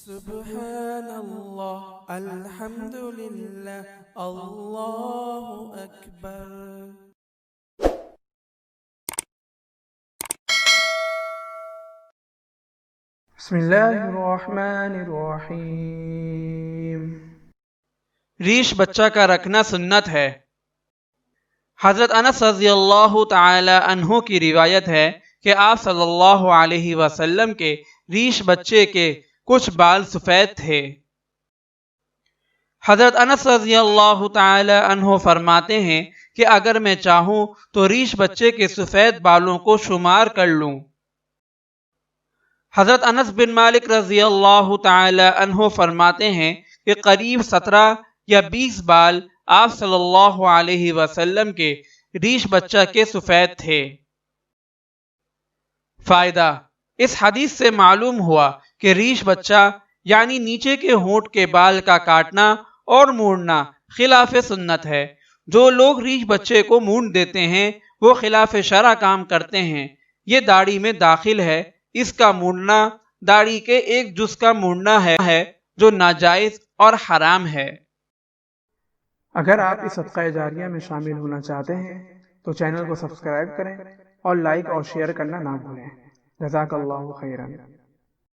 سبحان اللہ الحمد للہ اللہ اکبر۔ بسم اللہ الرحمن الرحیم۔ ریش بچہ کا رکھنا سنت ہے۔ حضرت انس رضی اللہ تعالی عنہ کی روایت ہے کہ آپ صلی اللہ علیہ وسلم کے ریش بچے کے کچھ بال سفید تھے۔ حضرت انس رضی اللہ تعالی عنہ فرماتے ہیں کہ اگر میں چاہوں تو ریش بچے کے سفید بالوں کو شمار کر لوں۔ حضرت انس بن مالک رضی اللہ تعالی عنہ فرماتے ہیں کہ قریب 17 یا 20 بال آپ صلی اللہ علیہ وسلم کے ریش بچہ کے سفید تھے۔ فائدہ: اس حدیث سے معلوم ہوا کہ ریش بچہ یعنی نیچے کے ہونٹ کے بال کا کاٹنا اور مونڈنا خلاف سنت ہے۔ جو لوگ ریش بچے کو مونڈ دیتے ہیں وہ خلاف شرع کام کرتے ہیں۔ یہ داڑھی میں داخل ہے۔ اس کا مونڈنا داڑھی کے ایک جز کا مونڈنا ہے جو ناجائز اور حرام ہے۔ اگر آپ اس صدقہ جاریہ میں شامل ہونا چاہتے ہیں تو چینل کو سبسکرائب کریں اور لائک اور شیئر کرنا نہ بھولیں۔ جزاک اللہ خیرا۔